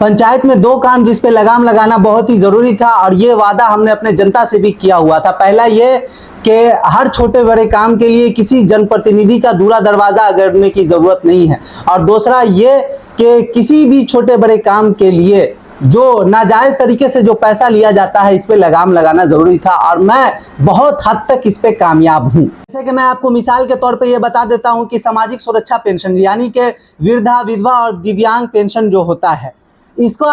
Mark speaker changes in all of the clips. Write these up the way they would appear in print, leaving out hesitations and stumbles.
Speaker 1: पंचायत में दो काम जिस पे लगाम लगाना बहुत ही जरूरी था और ये वादा हमने अपने जनता से भी किया हुआ था। पहला ये कि हर छोटे बड़े काम के लिए किसी जनप्रतिनिधि का दूरा दरवाजा अगड़ने की जरूरत नहीं है, और दूसरा ये कि किसी भी छोटे बड़े काम के लिए जो नाजायज तरीके से जो पैसा लिया जाता है इस पे लगाम लगाना जरूरी था, और मैं बहुत हद तक इस पे कामयाब हूं। जैसे कि मैं आपको मिसाल के तौर पे ये बता देता हूं कि सामाजिक सुरक्षा पेंशन यानी कि वृद्धा, विधवा और दिव्यांग पेंशन जो होता है, इसका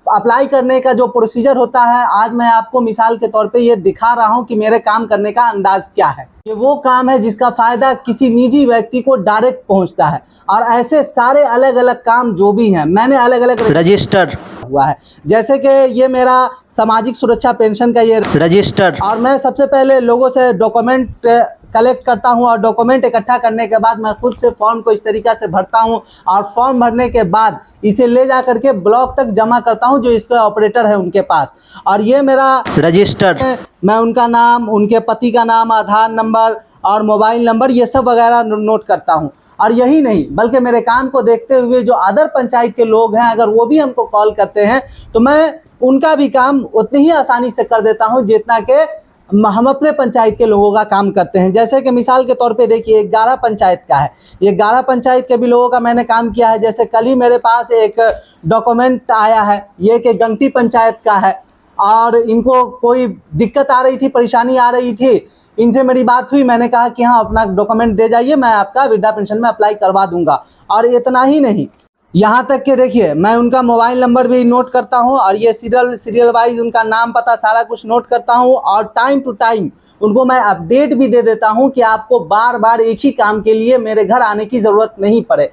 Speaker 1: अप्लाई करने का जो प्रोसीजर होता है, आज मैं आपको मिसाल के तौर पे ये दिखा रहा हूं कि मेरे काम करने का अंदाज क्या है। ये वो काम है जिसका फायदा किसी निजी व्यक्ति को डायरेक्ट पहुंचता है, और ऐसे सारे अलग अलग काम जो भी हैं मैंने अलग अलग रजिस्टर हुआ है। जैसे कि ये मेरा सामाजिक सुरक्षा पेंशन का ये रजिस्टर, और मैं सबसे पहले लोगों से डॉक्यूमेंट कलेक्ट करता हूं, और डॉक्यूमेंट इकट्ठा करने के बाद मैं खुद से फॉर्म को इस तरीक़ा से भरता हूं, और फॉर्म भरने के बाद इसे ले जा करके ब्लॉक तक जमा करता हूं जो इसके ऑपरेटर है उनके पास। और ये मेरा रजिस्टर है, मैं उनका नाम, उनके पति का नाम, आधार नंबर और मोबाइल नंबर ये सब वगैरह नोट करता हूं। और यही नहीं बल्कि मेरे काम को देखते हुए जो अदर पंचायत के लोग हैं, अगर वो भी हमको कॉल करते हैं तो मैं उनका भी काम उतनी ही आसानी से कर देता हूं जितना कि हम अपने पंचायत के लोगों का काम करते हैं। जैसे कि मिसाल के तौर पे देखिए 11 पंचायत का है, ये 11 पंचायत के भी लोगों का मैंने काम किया है। जैसे कल ही मेरे पास एक डॉक्यूमेंट आया है, ये कि गंगटी पंचायत का है, और इनको कोई दिक्कत आ रही थी, परेशानी आ रही थी, इनसे मेरी बात हुई, मैंने कहा कि हाँ अपना डॉक्यूमेंट दे जाइए, मैं आपका वृद्धा पेंशन में अप्लाई करवा दूंगा। और इतना ही नहीं, यहाँ तक कि देखिए मैं उनका मोबाइल नंबर भी नोट करता हूँ, और ये सीरियल वाइज उनका नाम पता सारा कुछ नोट करता हूँ, और टाइम टू टाइम उनको मैं अपडेट भी दे देता हूँ कि आपको बार बार एक ही काम के लिए मेरे घर आने की ज़रूरत नहीं पड़े।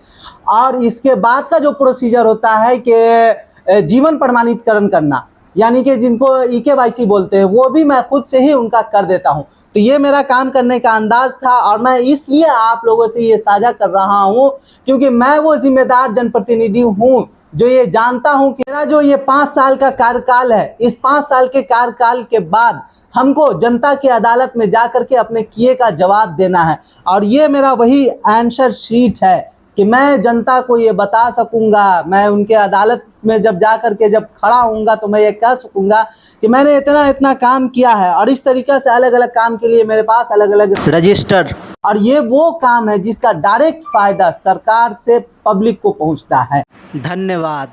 Speaker 1: और इसके बाद का जो प्रोसीजर होता है कि जीवन प्रमाणीकरण करना, यानी कि जिनको EKYC बोलते हैं, वो भी मैं खुद से ही उनका कर देता हूं। तो ये मेरा काम करने का अंदाज था, और मैं इसलिए आप लोगों से ये साझा कर रहा हूं क्योंकि मैं वो जिम्मेदार जनप्रतिनिधि हूं जो ये जानता हूं कि मेरा जो ये 5 साल का कार्यकाल है, इस 5 साल के कार्यकाल के बाद हमको जनता की अदालत में जा करके अपने किए का जवाब देना है। और ये मेरा वही आंसर शीट है कि मैं जनता को ये बता सकूंगा, मैं उनके अदालत में जब जा करके जब खड़ा होऊंगा तो मैं ये कह सकूंगा कि मैंने इतना इतना काम किया है, और इस तरीके से अलग अलग काम के लिए मेरे पास अलग अलग रजिस्टर। और ये वो काम है जिसका डायरेक्ट फायदा सरकार से पब्लिक को पहुंचता है। धन्यवाद।